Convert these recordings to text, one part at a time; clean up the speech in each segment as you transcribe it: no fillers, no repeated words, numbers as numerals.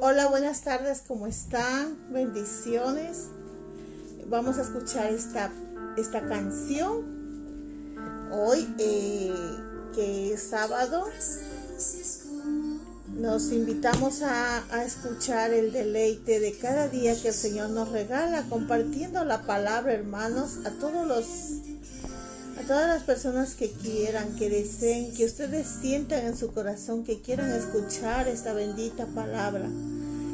Hola, buenas tardes, ¿cómo están? Bendiciones. Vamos a escuchar esta canción hoy, que es sábado. Nos invitamos a escuchar el deleite de cada día que el Señor nos regala, compartiendo la palabra, hermanos, a todas las personas que quieran, que deseen, que ustedes sientan en su corazón que quieran escuchar esta bendita palabra.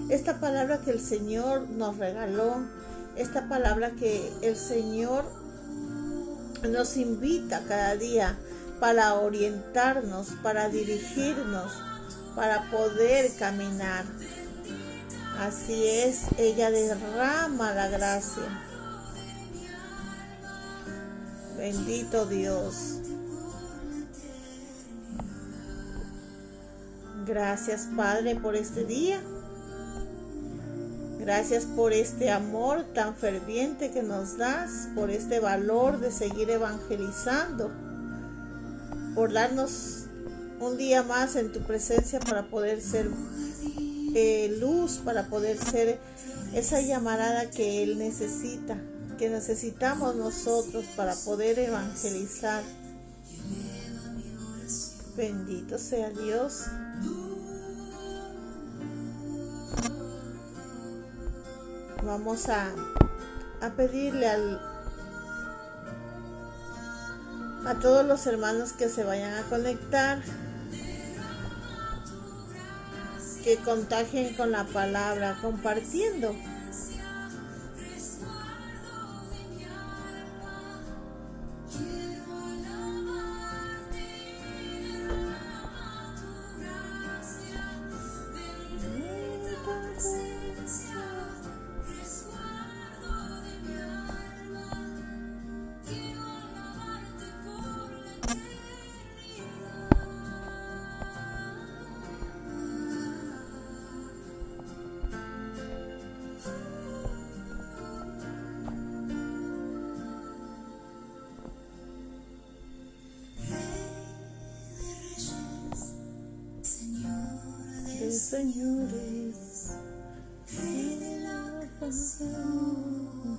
Esta palabra que el Señor nos regaló, esta palabra que el Señor nos invita cada día para orientarnos, para dirigirnos, para poder caminar. Así es, ella derrama la gracia. Bendito Dios. Gracias, Padre, por este día. Gracias por este amor tan ferviente que nos das, por este valor de seguir evangelizando, por darnos un día más en tu presencia para poder ser luz, para poder ser esa llamarada que Él necesita, que necesitamos nosotros para poder evangelizar. Bendito sea Dios. Vamos a pedirle a todos los hermanos que se vayan a conectar, que contagien con la palabra, compartiendo. Señores, en la pasión,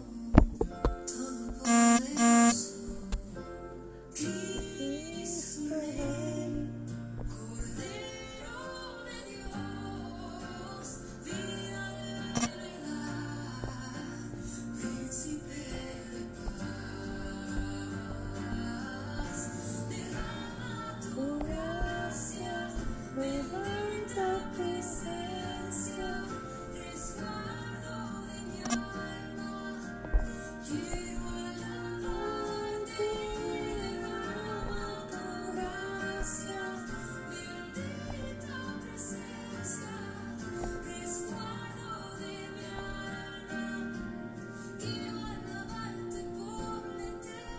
Cristo Rey, Cordero de Dios, vida de verdad, Príncipe de paz, derrama tu gracia, levanta presencia, resguardo de mi alma, quiero alabarte, derrama tu gracia, bendita presencia, resguardo de mi alma, quiero alabarte por la eternidad.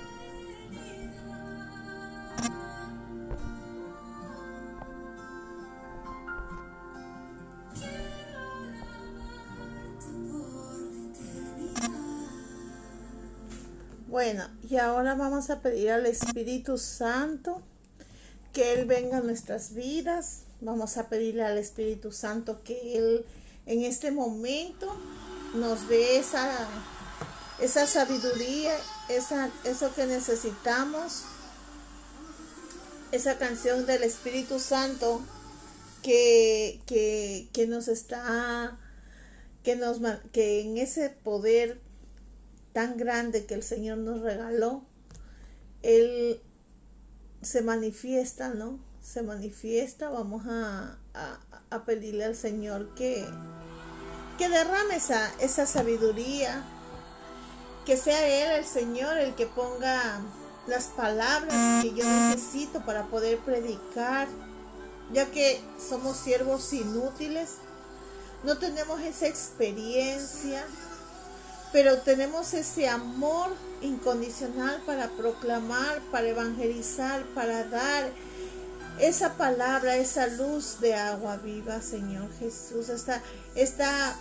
Bueno, y ahora vamos a pedir al Espíritu Santo que Él venga a nuestras vidas. Vamos a pedirle al Espíritu Santo que Él en este momento nos dé esa sabiduría, eso que necesitamos, esa canción del Espíritu Santo que en ese poder tan grande que el Señor nos regaló, Él se manifiesta, ¿no? Se manifiesta. Vamos a pedirle al Señor que derrame esa sabiduría, que sea Él, el Señor, el que ponga las palabras que yo necesito para poder predicar, ya que somos siervos inútiles, no tenemos esa experiencia, pero tenemos ese amor incondicional para proclamar, para evangelizar, para dar esa palabra, esa luz de agua viva, Señor Jesús. Estas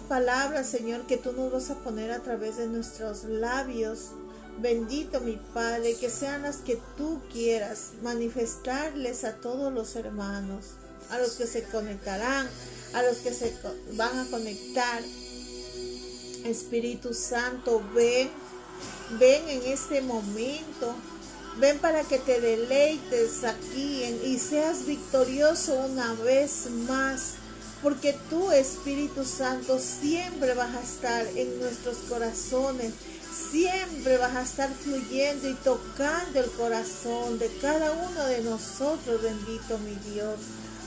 palabras, Señor, que tú nos vas a poner a través de nuestros labios. Bendito mi Padre, que sean las que tú quieras manifestarles a todos los hermanos. a los que se conectarán, a los que se van a conectar. Espíritu Santo, ven en este momento. Ven para que te deleites aquí y seas victorioso una vez más. Porque tú, Espíritu Santo, siempre vas a estar en nuestros corazones. Siempre vas a estar fluyendo y tocando el corazón de cada uno de nosotros, bendito mi Dios.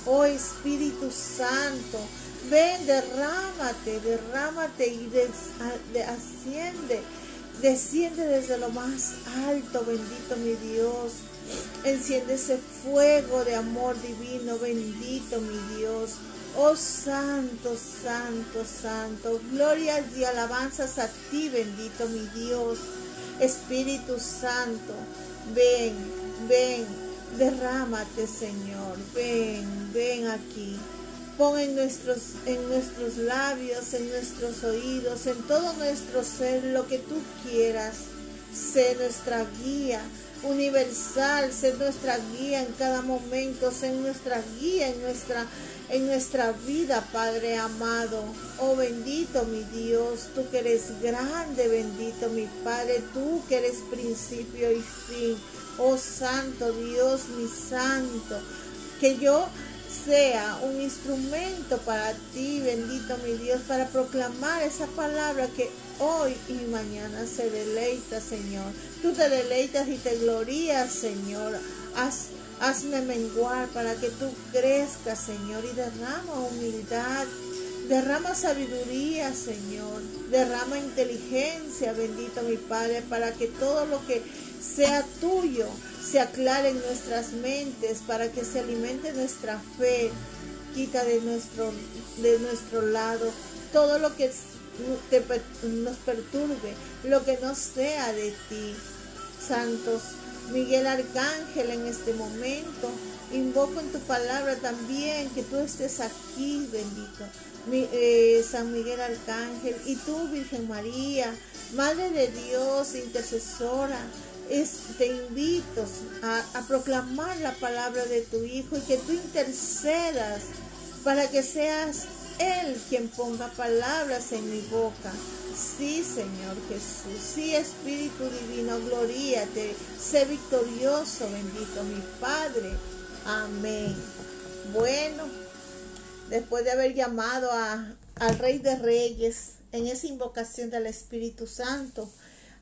Oh Espíritu Santo, ven, derrámate y asciende. Desciende desde lo más alto, bendito mi Dios. Enciende ese fuego de amor divino, bendito mi Dios. Oh Santo, Santo, Santo. Glorias y alabanzas a ti, bendito mi Dios. Espíritu Santo, ven, derrámate, Señor. Ven aquí. Pon en nuestros labios, en nuestros oídos, en todo nuestro ser, lo que tú quieras. Sé nuestra guía universal, sé nuestra guía en cada momento, sé nuestra guía en nuestra vida, Padre amado. Oh bendito mi Dios, tú que eres grande, bendito mi Padre, tú que eres principio y fin. Oh Santo Dios, mi Santo, que yo sea un instrumento para ti, bendito mi Dios, para proclamar esa palabra que hoy y mañana se deleita, Señor. Tú te deleitas y te glorías, Señor. Hazme menguar para que tú crezcas, Señor, y derrama humildad, derrama sabiduría, Señor, derrama inteligencia, bendito mi Padre, para que todo lo que sea tuyo se aclare en nuestras mentes, para que se alimente nuestra fe. Quita de nuestro lado todo lo que nos perturbe, lo que no sea de ti. Santos Miguel Arcángel, en este momento invoco en tu palabra también que tú estés aquí, bendito San Miguel Arcángel, y tú, Virgen María, Madre de Dios, intercesora. Te invito a proclamar la palabra de tu Hijo y que tú intercedas para que seas Él quien ponga palabras en mi boca. Sí, Señor Jesús, sí, Espíritu Divino, gloríate, sé victorioso, bendito mi Padre. Amén. Bueno, después de haber llamado al Rey de Reyes en esa invocación del Espíritu Santo,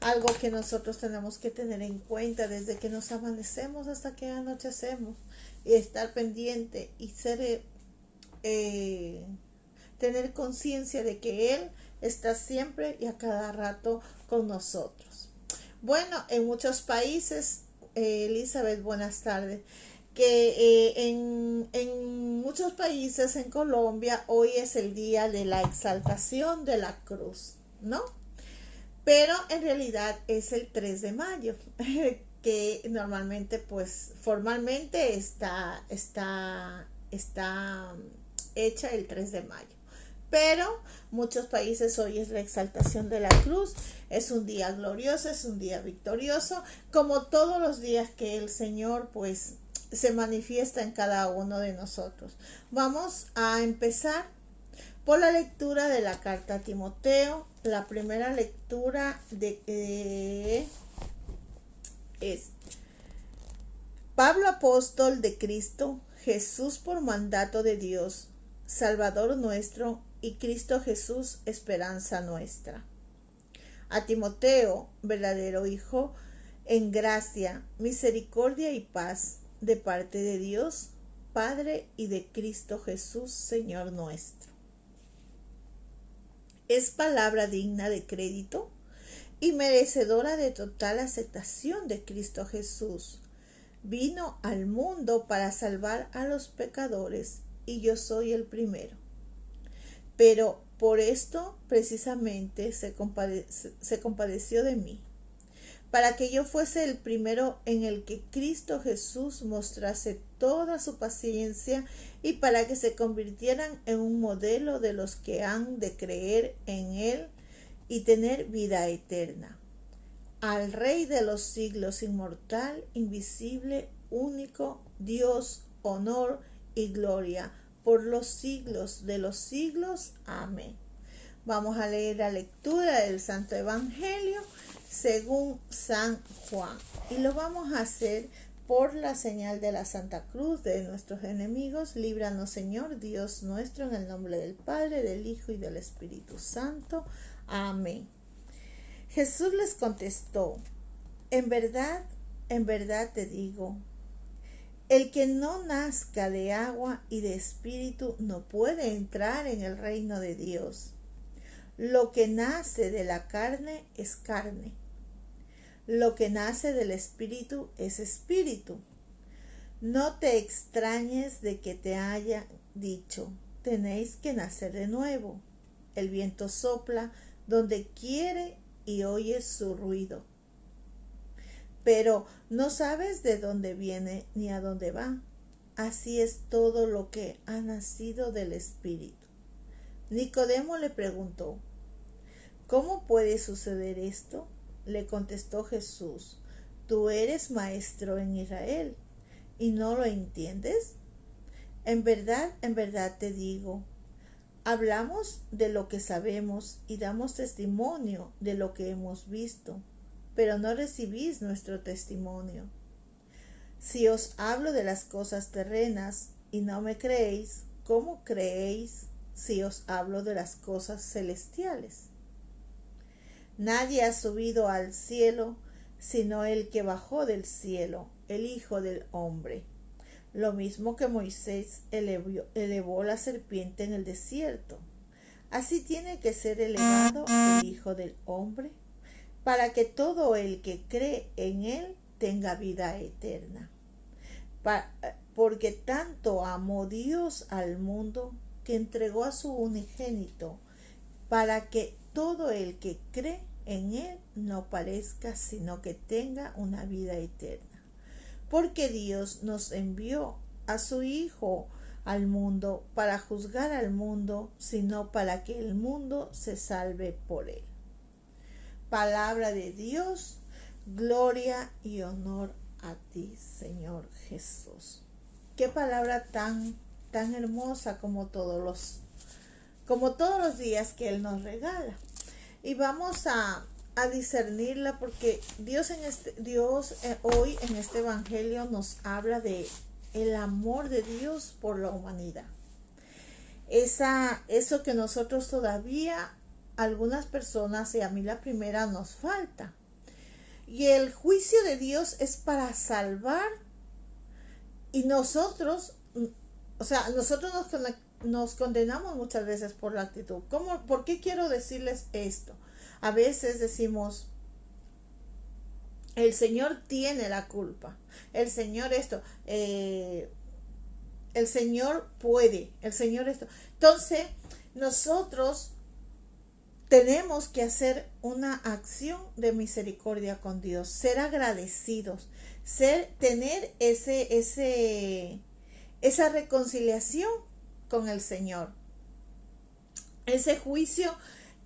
algo que nosotros tenemos que tener en cuenta desde que nos amanecemos hasta que anochecemos, y estar pendiente y tener conciencia de que Él está siempre y a cada rato con nosotros. Bueno, en muchos países, Elizabeth, buenas tardes, que en muchos países, en Colombia, hoy es el día de la exaltación de la cruz, ¿no? Pero en realidad es el 3 de mayo, que normalmente, pues, formalmente está hecha el 3 de mayo. Pero muchos países hoy es la exaltación de la cruz. Es un día glorioso, es un día victorioso, como todos los días que el Señor, pues, se manifiesta en cada uno de nosotros. Vamos a empezar por la lectura de la carta a Timoteo. La primera lectura es Pablo, apóstol de Cristo Jesús, por mandato de Dios, Salvador nuestro, y Cristo Jesús, esperanza nuestra. A Timoteo, verdadero hijo, en gracia, misericordia y paz, de parte de Dios, Padre, y de Cristo Jesús, Señor nuestro. Es palabra digna de crédito y merecedora de total aceptación de Cristo Jesús. Vino al mundo para salvar a los pecadores, y yo soy el primero. Pero por esto precisamente se compadeció de mí, para que yo fuese el primero en el que Cristo Jesús mostrase toda su paciencia, y para que se convirtieran en un modelo de los que han de creer en Él y tener vida eterna. Al Rey de los siglos, inmortal, invisible, único, Dios, honor y gloria por los siglos de los siglos. Amén. Vamos a leer la lectura del Santo Evangelio según San Juan. Y lo vamos a hacer por la señal de la Santa Cruz de nuestros enemigos. Líbranos, Señor, Dios nuestro, en el nombre del Padre, del Hijo y del Espíritu Santo. Amén. Jesús les contestó: en verdad te digo, el que no nazca de agua y de espíritu no puede entrar en el reino de Dios. Lo que nace de la carne es carne. Lo que nace del espíritu es espíritu. No te extrañes de que te haya dicho: tenéis que nacer de nuevo. El viento sopla donde quiere y oyes su ruido, pero no sabes de dónde viene ni a dónde va. Así es todo lo que ha nacido del espíritu. Nicodemo le preguntó: ¿cómo puede suceder esto? Le contestó Jesús: ¿tú eres maestro en Israel y no lo entiendes? En verdad te digo, hablamos de lo que sabemos y damos testimonio de lo que hemos visto, pero no recibís nuestro testimonio. Si os hablo de las cosas terrenas y no me creéis, ¿cómo creéis si os hablo de las cosas celestiales? Nadie ha subido al cielo sino el que bajó del cielo, el Hijo del Hombre. Lo mismo que Moisés elevó la serpiente en el desierto, así tiene que ser elevado el Hijo del Hombre, para que todo el que cree en él tenga vida eterna. Porque tanto amó Dios al mundo que entregó a su unigénito, para que todo el que cree en él no perezca, sino que tenga una vida eterna. Porque Dios nos envió a su Hijo al mundo para juzgar al mundo, sino para que el mundo se salve por él. Palabra de Dios, gloria y honor a ti, Señor Jesús. Qué palabra tan hermosa como todos los días que Él nos regala. Y vamos a discernirla, porque Dios hoy en este evangelio nos habla de el amor de Dios por la humanidad. Eso que nosotros todavía, algunas personas, y a mí la primera, nos falta. Y el juicio de Dios es para salvar, y nosotros nos condenamos muchas veces por la actitud. ¿Por qué quiero decirles esto? A veces decimos: el Señor tiene la culpa, el Señor esto, el Señor puede, el Señor esto. Entonces, nosotros tenemos que hacer una acción de misericordia con Dios, ser agradecidos, tener esa reconciliación con el Señor. Ese juicio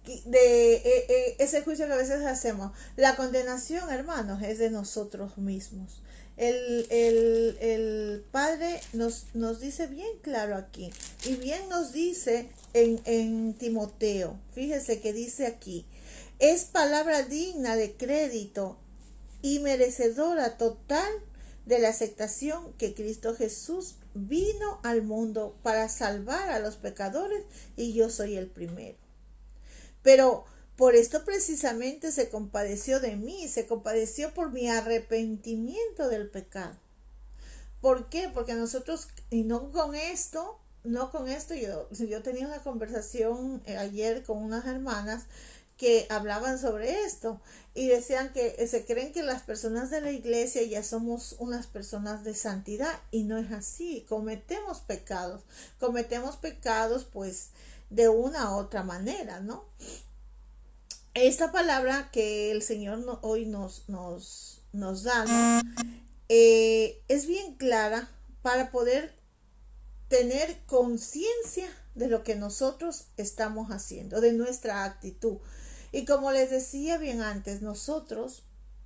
que a veces hacemos. La condenación, hermanos, es de nosotros mismos. El Padre nos dice bien claro aquí, y bien nos dice en Timoteo. Fíjese que dice aquí: es palabra digna de crédito y merecedora total de la aceptación que Cristo Jesús vino al mundo para salvar a los pecadores, y yo soy el primero. Pero por esto precisamente se compadeció de mí, se compadeció por mi arrepentimiento del pecado. ¿Por qué? Porque nosotros, y no con esto, yo tenía una conversación ayer con unas hermanas que hablaban sobre esto, y decían que se creen que las personas de la iglesia ya somos unas personas de santidad, y no es así. Cometemos pecados pues de una u otra manera, ¿no? Esta palabra que el Señor hoy nos da, ¿no? Es bien clara para poder tener conciencia de lo que nosotros estamos haciendo, de nuestra actitud. Y como les decía bien antes, nosotros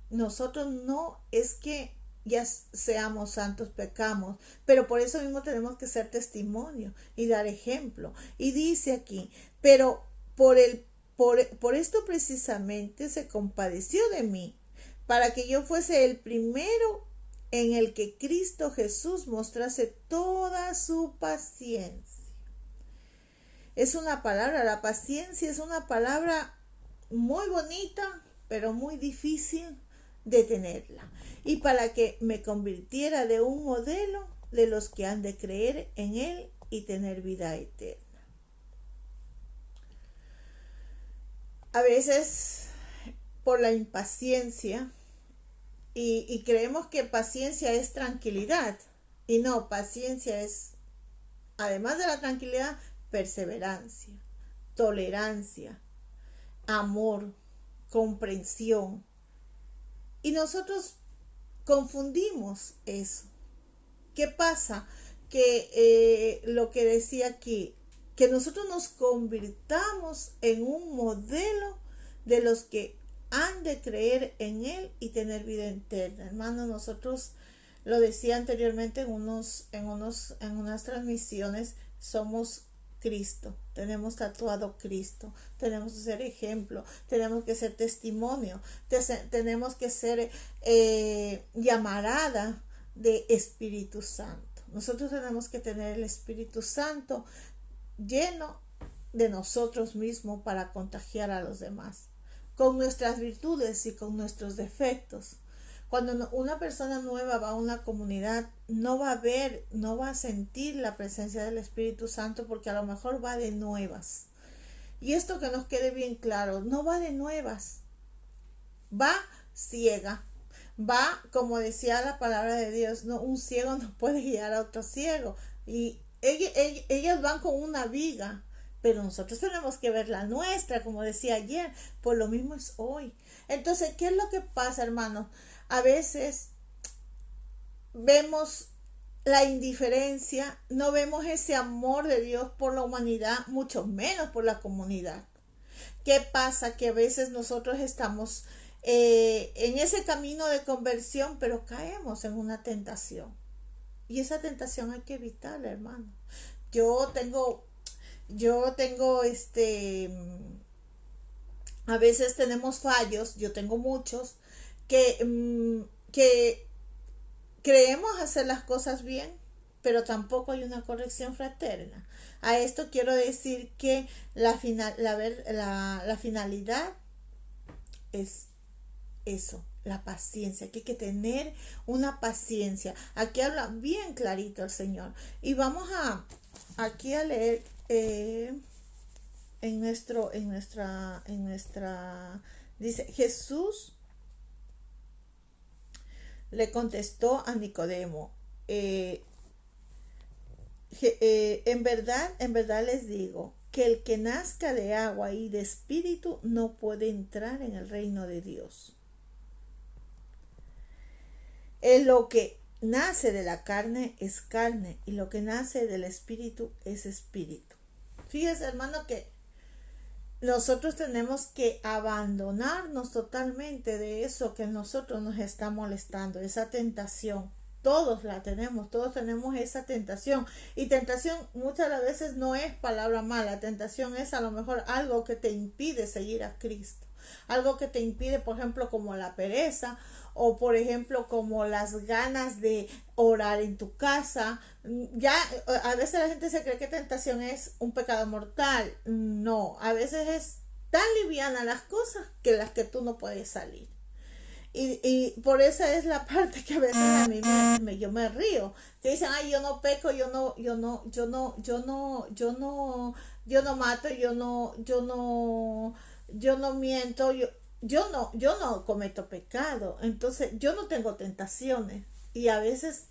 no es que ya seamos santos, pecamos, pero por eso mismo tenemos que ser testimonio y dar ejemplo. Y dice aquí, pero por esto precisamente se compadeció de mí, para que yo fuese el primero en el que Cristo Jesús mostrase toda su paciencia. Es una palabra, la paciencia es una palabra muy bonita, pero muy difícil de tenerla. Y para que me convirtiera de un modelo de los que han de creer en Él y tener vida eterna. A veces, por la impaciencia, y creemos que paciencia es tranquilidad. Y no, paciencia es, además de la tranquilidad, perseverancia, tolerancia, amor, comprensión. Y nosotros confundimos eso. ¿Qué pasa? Que lo que decía aquí, que nosotros nos convirtamos en un modelo de los que han de creer en Él y tener vida eterna. Hermano, nosotros, lo decía anteriormente en unas transmisiones, somos Cristo, tenemos tatuado Cristo, tenemos que ser ejemplo, tenemos que ser testimonio, tenemos que ser llamarada de Espíritu Santo. Nosotros tenemos que tener el Espíritu Santo lleno de nosotros mismos para contagiar a los demás, con nuestras virtudes y con nuestros defectos. Cuando una persona nueva va a una comunidad, no va a ver, no va a sentir la presencia del Espíritu Santo, porque a lo mejor va de nuevas. Y esto que nos quede bien claro, no va de nuevas, va ciega, va, como decía la palabra de Dios, no, un ciego no puede guiar a otro ciego, y ellos van con una viga, pero nosotros tenemos que ver la nuestra, como decía ayer, pues lo mismo es hoy. Entonces, ¿qué es lo que pasa, hermanos? A veces vemos la indiferencia, no vemos ese amor de Dios por la humanidad, mucho menos por la comunidad. ¿Qué pasa? Que a veces nosotros estamos en ese camino de conversión, pero caemos en una tentación. Y esa tentación hay que evitarla, hermano. Yo tengo a veces tenemos fallos, yo tengo muchos, que creemos hacer las cosas bien, pero tampoco hay una corrección fraterna. A esto quiero decir que la finalidad es eso, la paciencia, que hay que tener una paciencia. Aquí habla bien clarito el Señor. Y vamos aquí a leer dice, Jesús le contestó a Nicodemo, en verdad les digo que el que nazca de agua y de espíritu no puede entrar en el reino de Dios. Lo que nace de la carne es carne, y lo que nace del espíritu es espíritu. Fíjese, hermano, que nosotros tenemos que abandonarnos totalmente de eso que nosotros nos está molestando, esa tentación. Todos la tenemos, todos tenemos esa tentación. Y tentación muchas veces no es palabra mala. Tentación es a lo mejor algo que te impide seguir a Cristo. Algo que te impide, por ejemplo, como la pereza, o por ejemplo como las ganas de orar en tu casa. Ya a veces la gente se cree que tentación es un pecado mortal. No, a veces es tan liviana las cosas que las que tú no puedes salir. Y por esa es la parte que a veces a mí yo me río. Que dicen, ay, yo no peco, yo no mato, yo no miento, yo no cometo pecado. Entonces yo no tengo tentaciones. Y a veces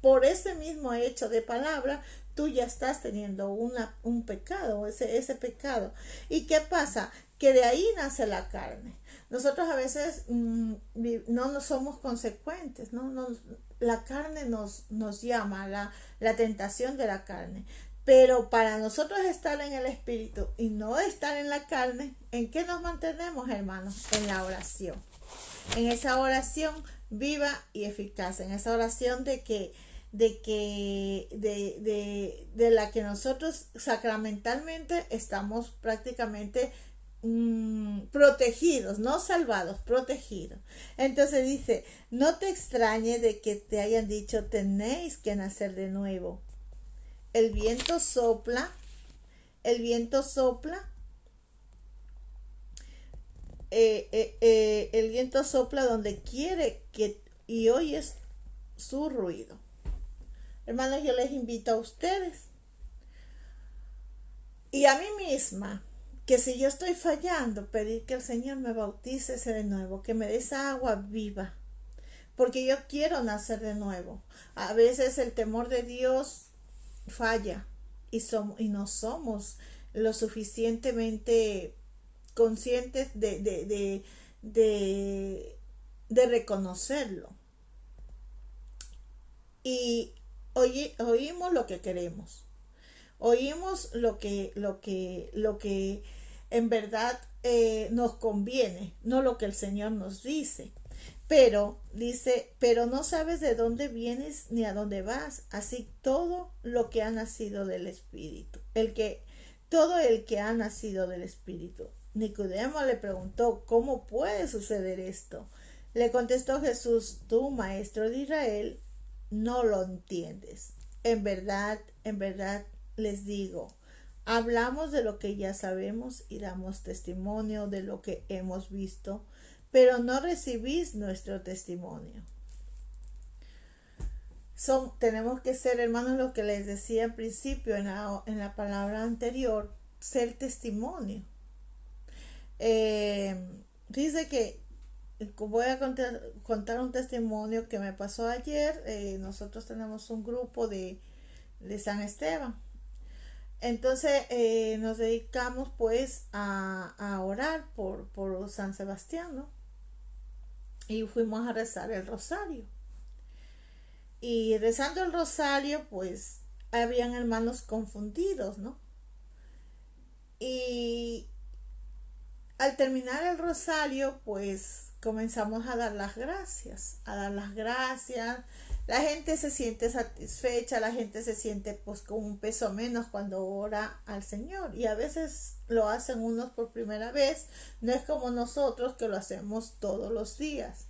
por ese mismo hecho de palabra, tú ya estás teniendo un pecado, ese pecado. ¿Y qué pasa? Que de ahí nace la carne. Nosotros a veces no somos consecuentes, ¿no? La carne nos llama, la tentación de la carne. Pero para nosotros estar en el espíritu y no estar en la carne, ¿en qué nos mantenemos, hermanos? En la oración. En esa oración viva y eficaz. En esa oración de la que nosotros sacramentalmente estamos prácticamente protegidos, no salvados, protegidos. Entonces dice, no te extrañe de que te hayan dicho tenéis que nacer de nuevo. El viento sopla, el viento sopla, el viento sopla donde quiere que y oyes su ruido. Hermanos, yo les invito a ustedes y a mí misma que si yo estoy fallando, pedir que el Señor me bautice de nuevo, que me dé esa agua viva, porque yo quiero nacer de nuevo. A veces el temor de Dios falla y no somos lo suficientemente conscientes de reconocerlo. Y oímos lo que queremos. Oímos lo que en verdad nos conviene, no lo que el Señor nos dice. Pero dice, pero no sabes de dónde vienes ni a dónde vas. Así todo lo que ha nacido del Espíritu. Todo el que ha nacido del Espíritu. Nicodemo le preguntó, ¿cómo puede suceder esto? Le contestó Jesús, tú, maestro de Israel, no lo entiendes. En verdad les digo, hablamos de lo que ya sabemos y damos testimonio de lo que hemos visto, pero no recibís nuestro testimonio. Tenemos que ser, hermanos, lo que les decía al principio en la palabra anterior, ser testimonio. Dice que voy a contar un testimonio que me pasó ayer. Nosotros tenemos un grupo de San Esteban. Entonces nos dedicamos pues a orar por San Sebastián, ¿no? Y fuimos a rezar el rosario. Y rezando el rosario pues habían hermanos confundidos, ¿no? Y al terminar el rosario pues comenzamos a dar las gracias, La gente se siente satisfecha, la gente se siente pues con un peso menos cuando ora al Señor, y a veces lo hacen unos por primera vez, no es como nosotros que lo hacemos todos los días.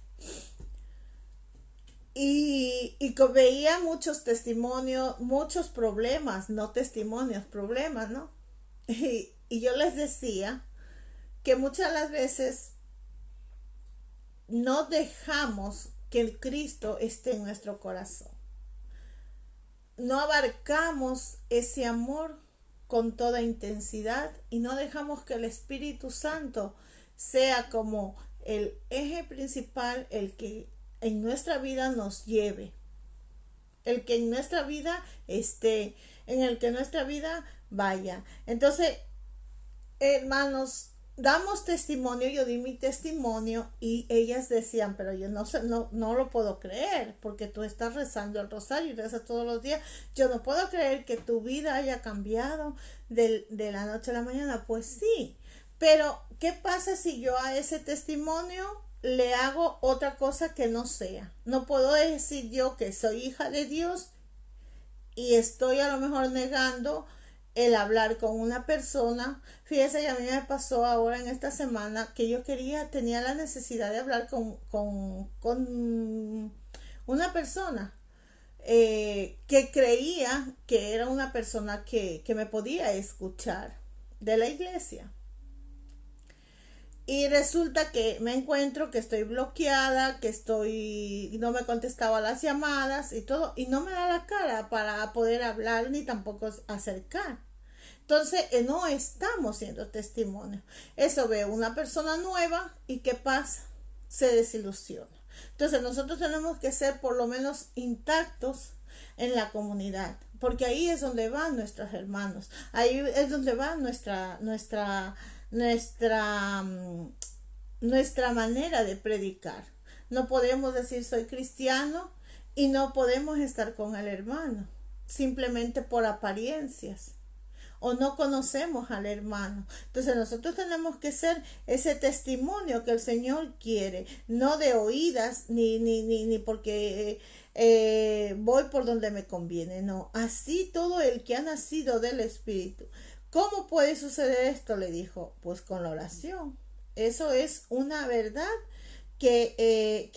Y veía muchos testimonios, muchos problemas, no testimonios, problemas, ¿no? Y yo les decía que muchas de las veces no dejamos que el Cristo esté en nuestro corazón. No abarcamos ese amor con toda intensidad y no dejamos que el Espíritu Santo sea como el eje principal, el que en nuestra vida nos lleve, el que en nuestra vida esté, en el que nuestra vida vaya. Entonces, hermanos, damos testimonio, yo di mi testimonio y ellas decían, pero yo no lo puedo creer, porque tú estás rezando el rosario y rezas todos los días, yo no puedo creer que tu vida haya cambiado de la noche a la mañana. Pues sí, pero ¿qué pasa si yo a ese testimonio le hago otra cosa que no sea? No puedo decir yo que soy hija de Dios y estoy a lo mejor negando el hablar con una persona. Fíjese, a mí me pasó ahora en esta semana que yo tenía la necesidad de hablar con una persona que creía que era una persona que me podía escuchar de la iglesia. Y resulta que me encuentro que estoy bloqueada, no me contestaba las llamadas y todo, y no me da la cara para poder hablar ni tampoco acercar. Entonces, no estamos siendo testimonio. Eso ve una persona nueva y ¿qué pasa? Se desilusiona. Entonces, nosotros tenemos que ser por lo menos intactos en la comunidad, porque ahí es donde van nuestros hermanos, ahí es donde va nuestra manera de predicar. No podemos decir soy cristiano y no podemos estar con el hermano simplemente por apariencias, o no conocemos al hermano. Entonces nosotros tenemos que ser ese testimonio que el Señor quiere, no de oídas ni porque voy por donde me conviene, no. Así todo el que ha nacido del Espíritu. ¿Cómo puede suceder esto? Le dijo, pues con la oración. Eso es una verdad que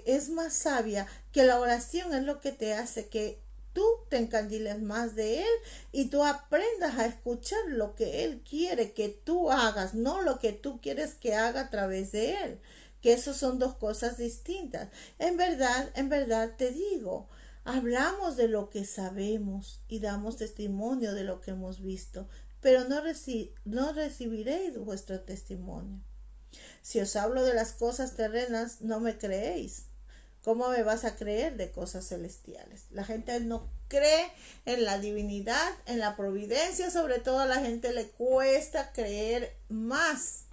es más sabia, que la oración es lo que te hace que tú te encandiles más de Él y tú aprendas a escuchar lo que Él quiere que tú hagas, no lo que tú quieres que haga a través de Él, que eso son dos cosas distintas. En verdad te digo, hablamos de lo que sabemos y damos testimonio de lo que hemos visto, pero no recibiréis vuestro testimonio. Si os hablo de las cosas terrenas, no me creéis. ¿Cómo me vas a creer de cosas celestiales? La gente no cree en la divinidad, en la providencia, sobre todo a la gente le cuesta creer más.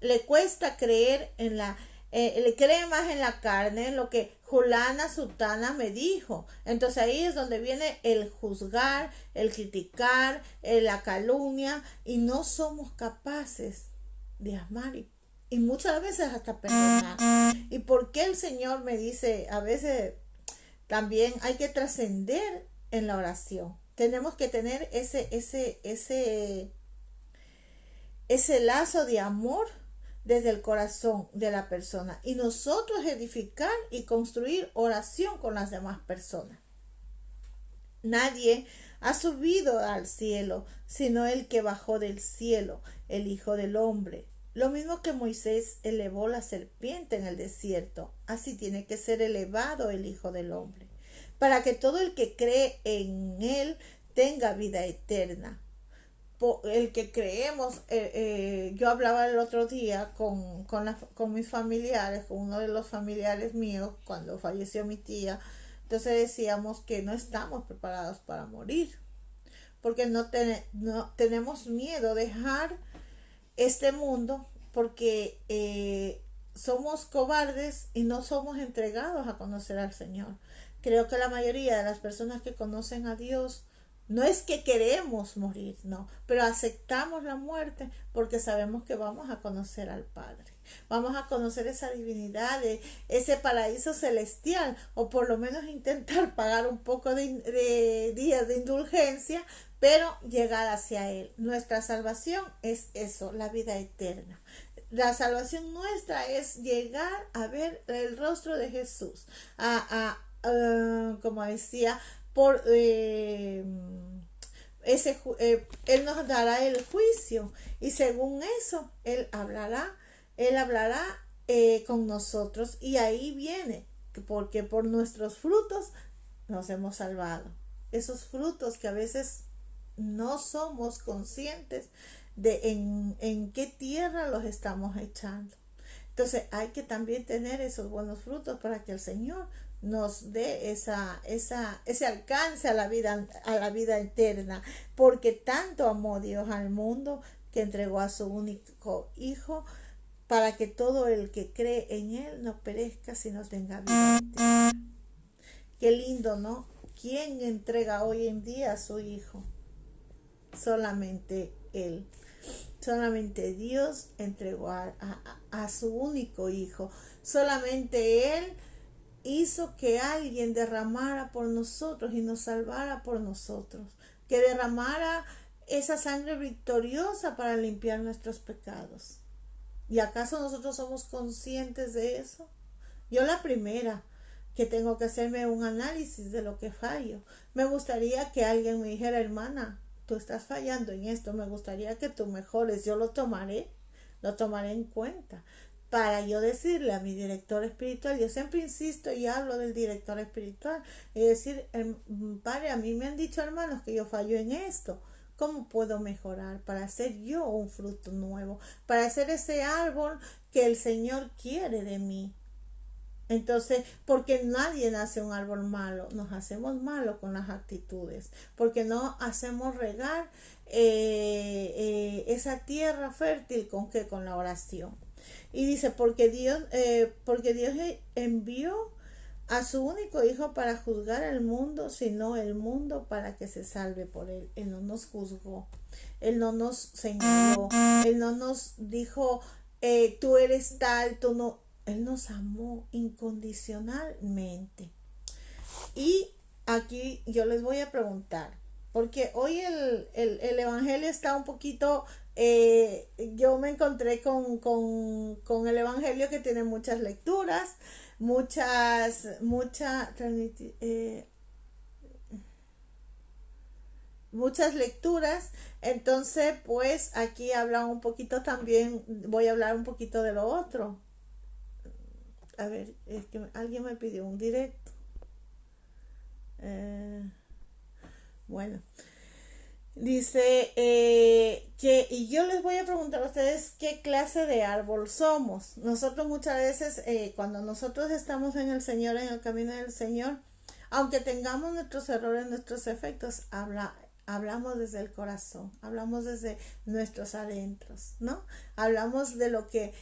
Le cuesta creer en le cree más en la carne, en lo que Julana Sutana me dijo. Entonces ahí es donde viene el juzgar, el criticar, la calumnia, y no somos capaces de amar y muchas veces hasta perdonar. ¿Y por qué el Señor me dice, a veces también hay que trascender en la oración? Tenemos que tener ese lazo de amor desde el corazón de la persona y nosotros edificar y construir oración con las demás personas. Nadie ha subido al cielo sino el que bajó del cielo, el Hijo del Hombre. Lo mismo que Moisés elevó la serpiente en el desierto, así tiene que ser elevado el Hijo del Hombre, para que todo el que cree en Él tenga vida eterna. El que creemos, yo hablaba el otro día con mis familiares, con uno de los familiares míos, cuando falleció mi tía. Entonces decíamos que no estamos preparados para morir, porque no tenemos miedo de dejar este mundo, porque somos cobardes y no somos entregados a conocer al Señor. Creo que la mayoría de las personas que conocen a Dios no es que queremos morir, no, pero aceptamos la muerte porque sabemos que vamos a conocer al Padre. Vamos a conocer esa divinidad, ese paraíso celestial, o por lo menos intentar pagar un poco de días de indulgencia, pero llegar hacia Él. Nuestra salvación es eso, la vida eterna. La salvación nuestra es llegar a ver el rostro de Jesús, como decía, Él nos dará el juicio y según eso Él hablará con nosotros, y ahí viene, porque por nuestros frutos nos hemos salvado. Esos frutos que a veces no somos conscientes de en qué tierra los estamos echando. Entonces hay que también tener esos buenos frutos para que el Señor nos dé ese alcance a la vida eterna, porque tanto amó Dios al mundo que entregó a su único Hijo, para que todo el que cree en Él no perezca, sino tenga vida eterna. Qué lindo, ¿no? ¿Quién entrega hoy en día a su Hijo? Solamente Él. Solamente Dios entregó a su único Hijo. Solamente Él hizo que alguien derramara por nosotros y nos salvara por nosotros, que derramara esa sangre victoriosa para limpiar nuestros pecados. ¿Y acaso nosotros somos conscientes de eso? Yo la primera que tengo que hacerme un análisis de lo que fallo. Me gustaría que alguien me dijera, hermana, tú estás fallando en esto, me gustaría que tú mejores. Yo lo tomaré en cuenta, para yo decirle a mi director espiritual. Yo siempre insisto y hablo del director espiritual y decir, padre, a mí me han dicho hermanos que yo fallo en esto. ¿Cómo puedo mejorar para hacer yo un fruto nuevo? Para hacer ese árbol que el Señor quiere de mí. Entonces, porque nadie nace un árbol malo, nos hacemos malos con las actitudes, porque no hacemos regar esa tierra fértil con la oración. Y dice, porque Dios envió a su único hijo para juzgar al mundo, sino el mundo para que se salve por él. Él no nos juzgó, él no nos señaló, él no nos dijo, tú eres tal, tú no. Él nos amó incondicionalmente. Y aquí yo les voy a preguntar, porque hoy el Evangelio está un poquito, yo me encontré con el Evangelio que tiene muchas lecturas, eh, muchas lecturas. Entonces pues aquí habla un poquito también, voy a hablar un poquito de lo otro. A ver, es que alguien me pidió un directo. Eh, bueno, dice y yo les voy a preguntar a ustedes qué clase de árbol somos. Nosotros muchas veces, cuando nosotros estamos en el Señor, en el camino del Señor, aunque tengamos nuestros errores, nuestros efectos, hablamos desde el corazón, hablamos desde nuestros adentros, ¿no? Hablamos de lo que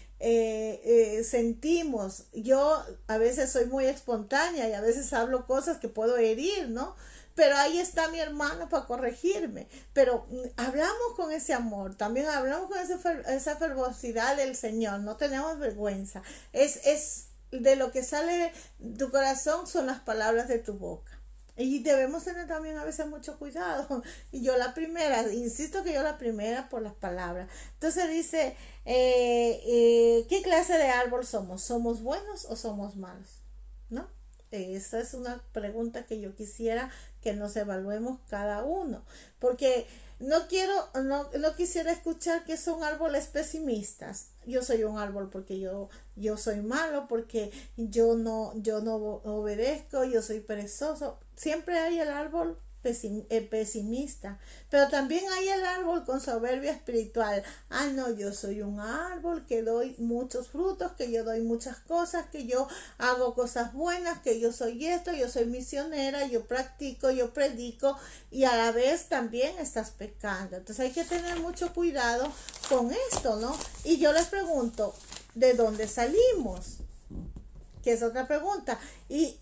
sentimos. Yo a veces soy muy espontánea y a veces hablo cosas que puedo herir, ¿no? Pero ahí está mi hermano para corregirme. Pero hablamos con ese amor, también hablamos con esa fervorosidad del Señor, no tenemos vergüenza. Es de lo que sale de tu corazón son las palabras de tu boca. Y debemos tener también a veces mucho cuidado. Y yo la primera, insisto que yo la primera por las palabras. Entonces dice, ¿qué clase de árbol somos? ¿Somos buenos o somos malos? ¿No? Esa es una pregunta que yo quisiera que nos evaluemos cada uno. Porque no quisiera escuchar que son árboles pesimistas. Yo soy un árbol porque yo soy malo, porque yo no obedezco, yo soy perezoso. Siempre hay el árbol pesimista, pero también hay el árbol con soberbia espiritual. Ah, no, yo soy un árbol que doy muchos frutos, que yo doy muchas cosas, que yo hago cosas buenas, que yo soy esto, yo soy misionera, yo practico, yo predico, y a la vez también estás pecando. Entonces hay que tener mucho cuidado con esto, ¿no? Y yo les pregunto, ¿de dónde salimos? Que es otra pregunta. Y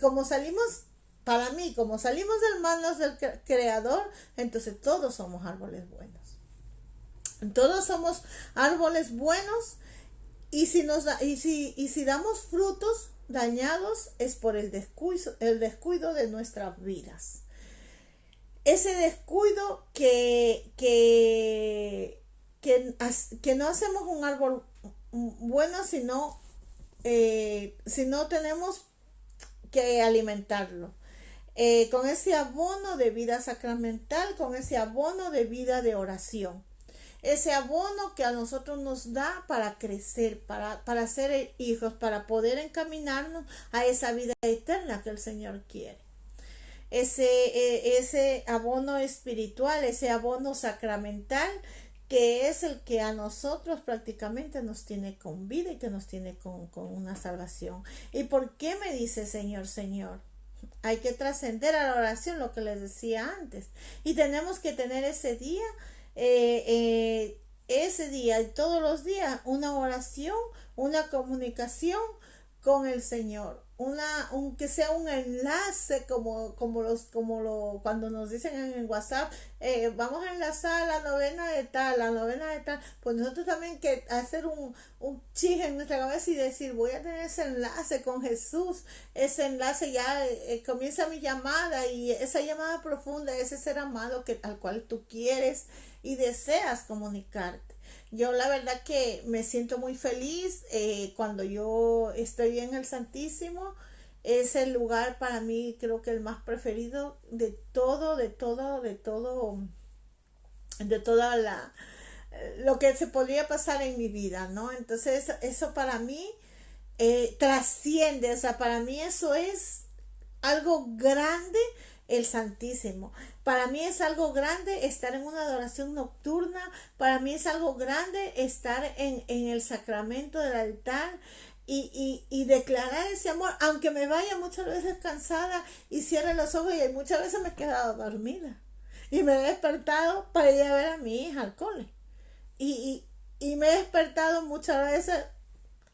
como salimos, para mí, como salimos de manos del Creador, entonces todos somos árboles buenos. Todos somos árboles buenos, y si damos frutos dañados es por el descuido de nuestras vidas. Ese descuido que no hacemos un árbol bueno, sino tenemos que alimentarlo. Con ese abono de vida sacramental, con ese abono de vida de oración, ese abono que a nosotros nos da para crecer, para ser hijos, para poder encaminarnos a esa vida eterna que el Señor quiere. Ese abono espiritual, ese abono sacramental, que es el que a nosotros prácticamente nos tiene con vida y que nos tiene con una salvación. ¿Y por qué me dice Señor, Señor? Hay que trascender a la oración, lo que les decía antes, y tenemos que tener ese día y todos los días una oración, una comunicación con el Señor, que sea un enlace cuando nos dicen en el WhatsApp, vamos a enlazar la novena de tal, pues nosotros también que hacer un chis en nuestra cabeza y decir, voy a tener ese enlace con Jesús, ese enlace ya comienza mi llamada, y esa llamada profunda, ese ser amado al cual tú quieres y deseas comunicarte. Yo la verdad que me siento muy feliz cuando yo estoy en el Santísimo. Es el lugar para mí, creo que el más preferido de toda lo que se podría pasar en mi vida, ¿no? Entonces eso para mí trasciende, o sea, para mí eso es algo grande, el Santísimo. Para mí es algo grande estar en una adoración nocturna. Para mí es algo grande estar en el sacramento del altar y declarar ese amor, aunque me vaya muchas veces cansada y cierre los ojos, y muchas veces me he quedado dormida y me he despertado para ir a ver a mi hija al cole, y me he despertado muchas veces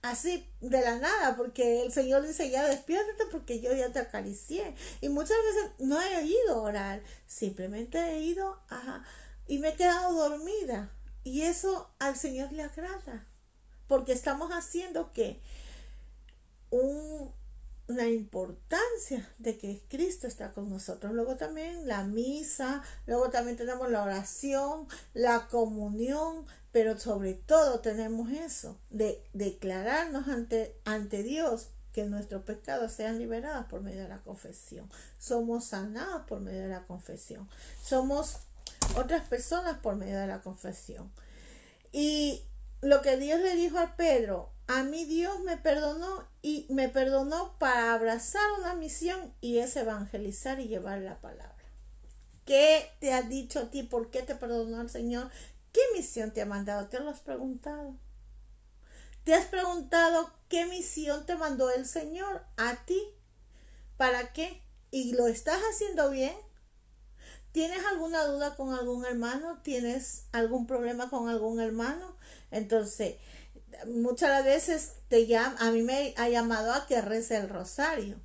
así de la nada, porque el Señor dice, ya despiértate porque yo ya te acaricié. Y muchas veces no he ido a orar, simplemente he ido y me he quedado dormida. Y eso al Señor le agrada, porque estamos haciendo que un, la importancia de que Cristo está con nosotros. Luego también la misa, luego también tenemos la oración, la comunión, pero sobre todo tenemos eso, de declararnos ante Dios que nuestros pecados sean liberados por medio de la confesión. Somos sanados por medio de la confesión. Somos otras personas por medio de la confesión. Y lo que Dios le dijo a Pedro, a mí Dios me perdonó y me perdonó para abrazar una misión y es evangelizar y llevar la palabra. ¿Qué te ha dicho a ti? ¿Por qué te perdonó el Señor? ¿Qué misión te ha mandado? ¿Te lo has preguntado? ¿Te has preguntado qué misión te mandó el Señor a ti? ¿Para qué? ¿Y lo estás haciendo bien? ¿Tienes alguna duda con algún hermano? ¿Tienes algún problema con algún hermano? Entonces, muchas veces a mí me ha llamado a que rece el rosario.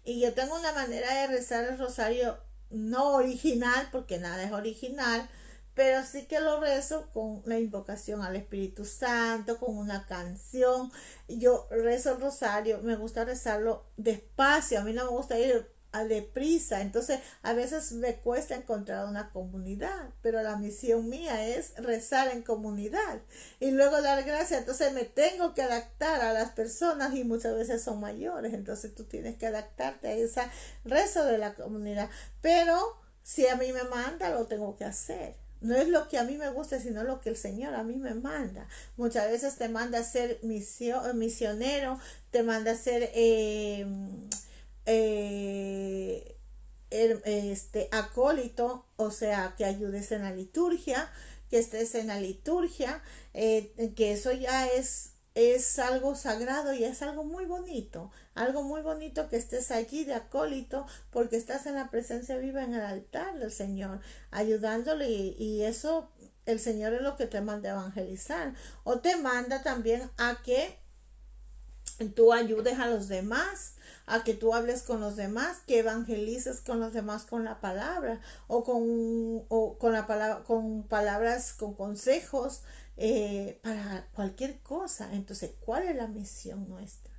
Y yo tengo una manera de rezar el rosario no original, porque nada es original, pero sí que lo rezo con la invocación al Espíritu Santo, con una canción. Yo rezo el rosario, me gusta rezarlo despacio, a mí no me gusta ir a deprisa, entonces a veces me cuesta encontrar una comunidad, pero la misión mía es rezar en comunidad y luego dar gracias. Entonces me tengo que adaptar a las personas y muchas veces son mayores, entonces tú tienes que adaptarte a ese rezo de la comunidad, pero si a mí me manda lo tengo que hacer. No es lo que a mí me gusta, sino lo que el Señor a mí me manda. Muchas veces te manda a ser misionero, te manda a ser acólito, o sea, que ayudes en la liturgia, que estés en la liturgia, que eso ya es algo sagrado y es algo muy bonito que estés allí de acólito, porque estás en la presencia viva en el altar del Señor, ayudándole y eso el Señor es lo que te manda a evangelizar, o te manda también a que tú ayudes a los demás, a que tú hables con los demás, que evangelices con los demás con la palabra o con la palabra, con palabras, con consejos para cualquier cosa. Entonces, ¿cuál es la misión nuestra?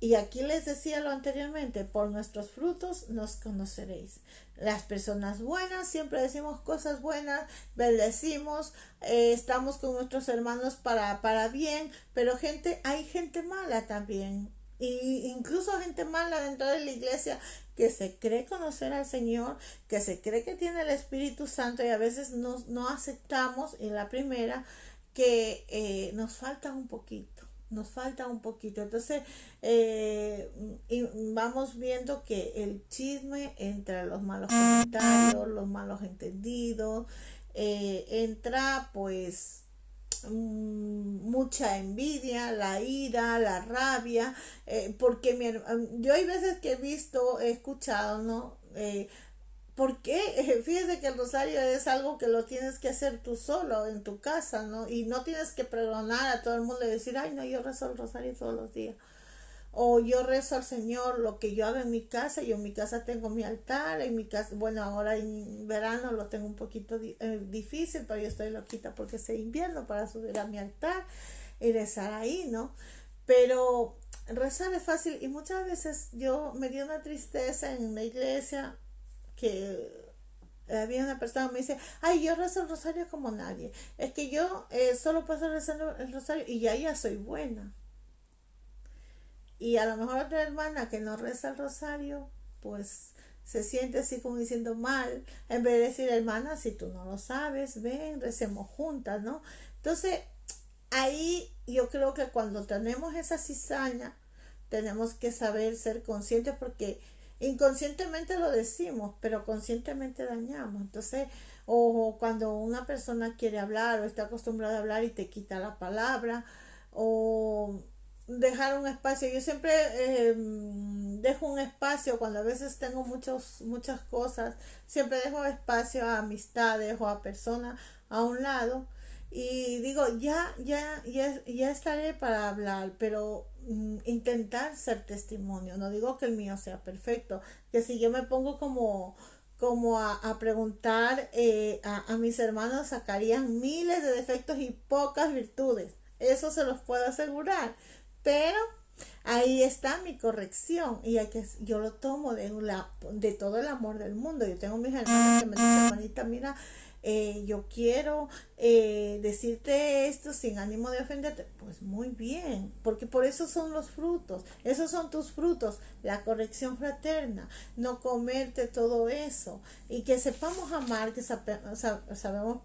Y aquí les decía lo anteriormente, por nuestros frutos nos conoceréis. Las personas buenas, siempre decimos cosas buenas, bendecimos, estamos con nuestros hermanos para bien, pero hay gente mala también. Y incluso gente mala dentro de la iglesia que se cree conocer al Señor, que se cree que tiene el Espíritu Santo y a veces no aceptamos en la primera que nos falta un poquito. Nos falta un poquito. Entonces, y vamos viendo que el chisme entra los malos comentarios, los malos entendidos, entra pues mucha envidia, la ira, la rabia, porque yo hay veces que he escuchado, ¿no? ¿Por qué? Fíjese que el rosario es algo que lo tienes que hacer tú solo en tu casa, ¿no? Y no tienes que pregonar a todo el mundo y decir, ay, no, yo rezo el rosario todos los días. O yo rezo al Señor lo que yo hago en mi casa. Yo en mi casa tengo mi altar, en mi casa, bueno, ahora en verano lo tengo un poquito difícil, pero yo estoy loquita porque es invierno para subir a mi altar y rezar ahí, ¿no? Pero rezar es fácil y muchas veces yo me dio una tristeza en la iglesia que había una persona que me dice, ay, yo rezo el rosario como nadie, es que yo solo paso rezando el rosario y ya soy buena. Y a lo mejor otra hermana que no reza el rosario, pues se siente así como diciendo mal, en vez de decir, hermana, si tú no lo sabes, ven, recemos juntas, ¿no? Entonces, ahí yo creo que cuando tenemos esa cizaña, tenemos que saber ser conscientes porque inconscientemente lo decimos, pero conscientemente dañamos. Entonces, o cuando una persona quiere hablar o está acostumbrada a hablar y te quita la palabra, o dejar un espacio. Yo siempre dejo un espacio cuando a veces tengo muchas cosas, siempre dejo espacio a amistades o a personas a un lado Y digo, ya estaré para hablar, pero intentar ser testimonio. No digo que el mío sea perfecto, que si yo me pongo como a preguntar a mis hermanos, sacarían miles de defectos y pocas virtudes. Eso se los puedo asegurar. Pero ahí está mi corrección y yo lo tomo de todo el amor del mundo. Yo tengo mis hermanas que me dicen, hermanita, mira, yo quiero decirte esto sin ánimo de ofenderte. Pues muy bien, porque por eso son los frutos, esos son tus frutos, la corrección fraterna, no comerte todo eso y que sepamos amar, que sabemos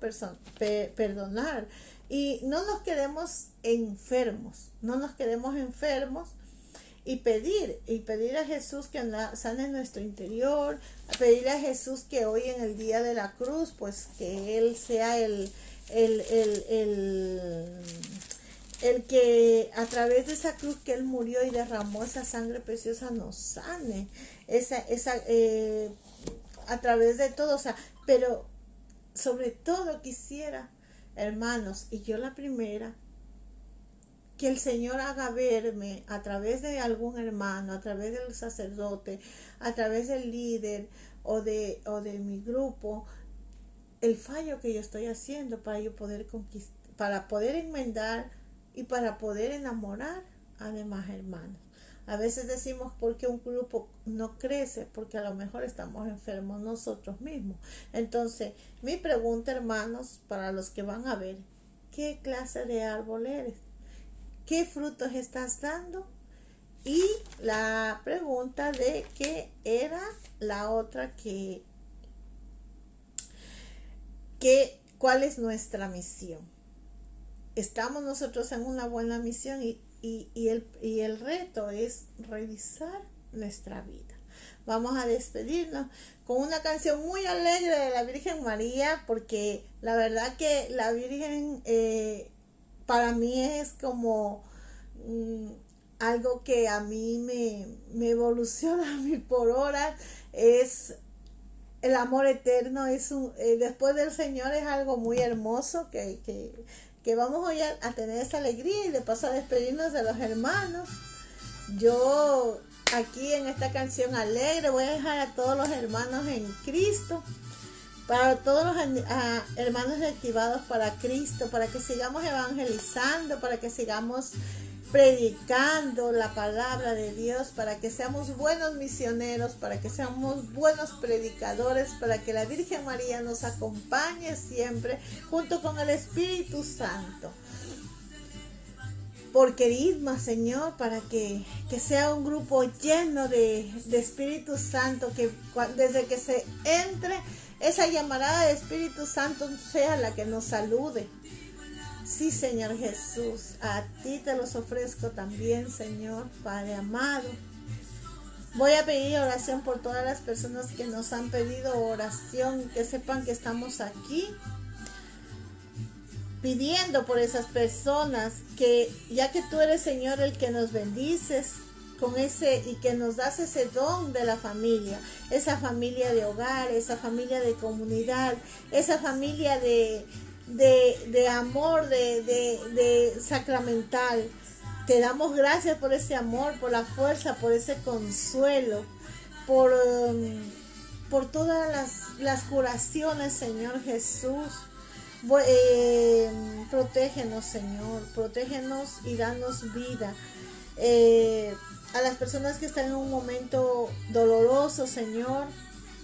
perdonar y no nos quedemos enfermos, y pedir a Jesús que sane nuestro interior, pedir a Jesús que hoy en el día de la cruz, pues que Él sea el que a través de esa cruz que Él murió y derramó esa sangre preciosa nos sane, a través de todo, o sea, pero sobre todo quisiera, hermanos, y yo la primera, que el Señor haga verme a través de algún hermano, a través del sacerdote, a través del líder o de mi grupo, el fallo que yo estoy haciendo para yo poder conquistar, para poder enmendar y para poder enamorar a demás hermanos. A veces decimos porque un grupo no crece, porque a lo mejor estamos enfermos nosotros mismos. Entonces, mi pregunta, hermanos, para los que van a ver, ¿qué clase de árbol eres? ¿Qué frutos estás dando? Y la pregunta de qué era la otra ¿cuál es nuestra misión? Estamos nosotros en una buena misión y el reto es revisar nuestra vida. Vamos a despedirnos con una canción muy alegre de la Virgen María, porque la verdad que la Virgen para mí es como algo que a mí me evoluciona a mí por hora. Es el amor eterno, después del Señor es algo muy hermoso que vamos hoy a tener esa alegría y de paso a despedirnos de los hermanos. Yo aquí en esta canción alegre voy a dejar a todos los hermanos en Cristo, para todos los hermanos activados para Cristo, para que sigamos evangelizando, para que sigamos predicando la palabra de Dios, para que seamos buenos misioneros, para que seamos buenos predicadores, para que la Virgen María nos acompañe siempre junto con el Espíritu Santo. Por queridma, Señor, para que sea un grupo lleno de Espíritu Santo, que desde que se entre esa llamarada de Espíritu Santo sea la que nos salude. Sí, Señor Jesús, a ti te los ofrezco también, Señor, Padre amado. Voy a pedir oración por todas las personas que nos han pedido oración, que sepan que estamos aquí pidiendo por esas personas, que ya que tú eres, Señor, el que nos bendices con y que nos das ese don de la familia, esa familia de hogar, esa familia de comunidad, esa familia de amor, de sacramental. Te damos gracias por ese amor, por la fuerza, por ese consuelo, por todas las curaciones, Señor Jesús. Protégenos, Señor, protégenos y danos vida. A las personas que están en un momento doloroso, Señor,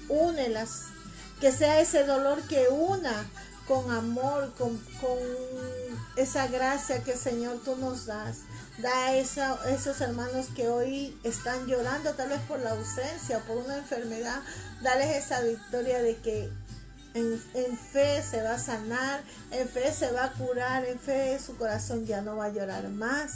únelas, que sea ese dolor que una con amor, con esa gracia que, Señor, tú nos das. Da a esos hermanos que hoy están llorando, tal vez por la ausencia o por una enfermedad, dales esa victoria de que en fe se va a sanar, en fe se va a curar, en fe su corazón ya no va a llorar más.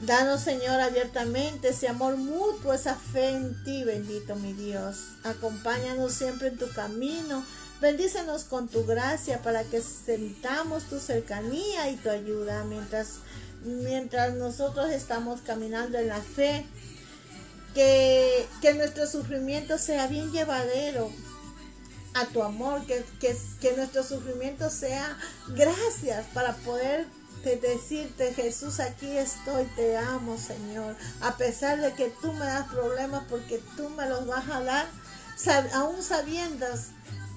Danos, Señor, abiertamente ese amor mutuo, esa fe en ti, bendito mi Dios. Acompáñanos siempre en tu camino. Bendícenos con tu gracia para que sentamos tu cercanía y tu ayuda mientras nosotros estamos caminando en la fe. Que nuestro sufrimiento sea bien llevadero a tu amor, que nuestro sufrimiento sea gracias para poder decirte, Jesús, aquí estoy, te amo, Señor, a pesar de que tú me das problemas, porque tú me los vas a dar, aún sabiendo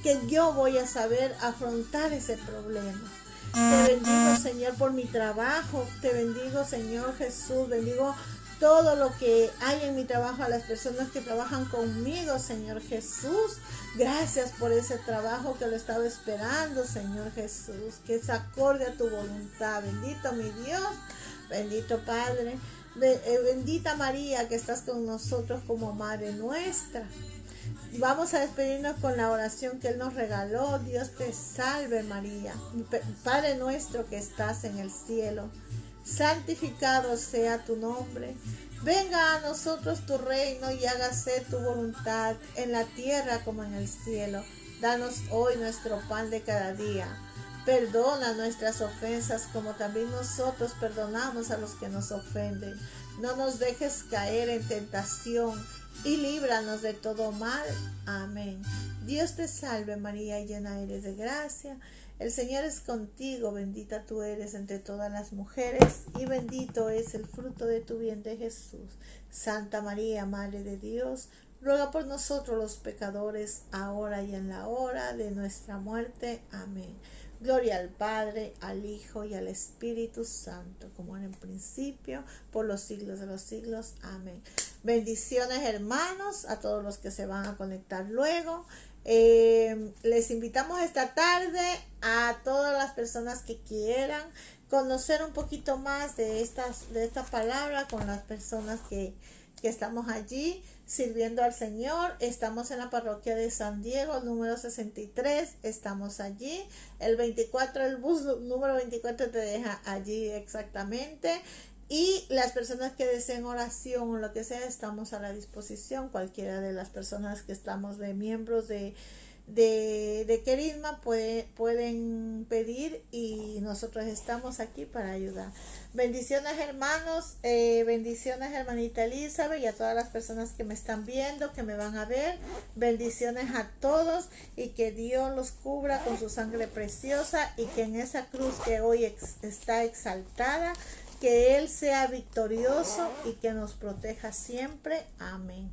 que yo voy a saber afrontar ese problema. Te bendigo, Señor, por mi trabajo, te bendigo, Señor Jesús, bendigo todo lo que hay en mi trabajo, a las personas que trabajan conmigo, Señor Jesús. Gracias por ese trabajo que lo estaba esperando, Señor Jesús, que es acorde a tu voluntad. Bendito mi Dios, bendito Padre, bendita María, que estás con nosotros como Madre nuestra. Vamos a despedirnos con la oración que Él nos regaló. Dios te salve, María. Padre nuestro que estás en el cielo, santificado sea tu nombre. Venga a nosotros tu reino y hágase tu voluntad en la tierra como en el cielo. Danos hoy nuestro pan de cada día. Perdona nuestras ofensas como también nosotros perdonamos a los que nos ofenden. No nos dejes caer en tentación y líbranos de todo mal. Amén. Dios te salve María, llena eres de gracia. El Señor es contigo, bendita tú eres entre todas las mujeres y bendito es el fruto de tu vientre Jesús. Santa María, Madre de Dios, ruega por nosotros los pecadores, ahora y en la hora de nuestra muerte. Amén. Gloria al Padre, al Hijo y al Espíritu Santo, como era en principio, por los siglos de los siglos. Amén. Bendiciones, hermanos, a todos los que se van a conectar luego. Les invitamos esta tarde a todas las personas que quieran conocer un poquito más de esta palabra con las personas que estamos allí sirviendo al Señor. Estamos en la parroquia de San Diego, número 63, estamos allí. El 24, el bus número 24 te deja allí exactamente. Y las personas que deseen oración o lo que sea, estamos a la disposición. Cualquiera de las personas que estamos de miembros de Querisma pueden pedir y nosotros estamos aquí para ayudar. Bendiciones, hermanos, bendiciones, hermanita Elizabeth, y a todas las personas que me están viendo, que me van a ver. Bendiciones a todos y que Dios los cubra con su sangre preciosa y que en esa cruz que hoy está exaltada, que Él sea victorioso y que nos proteja siempre. Amén.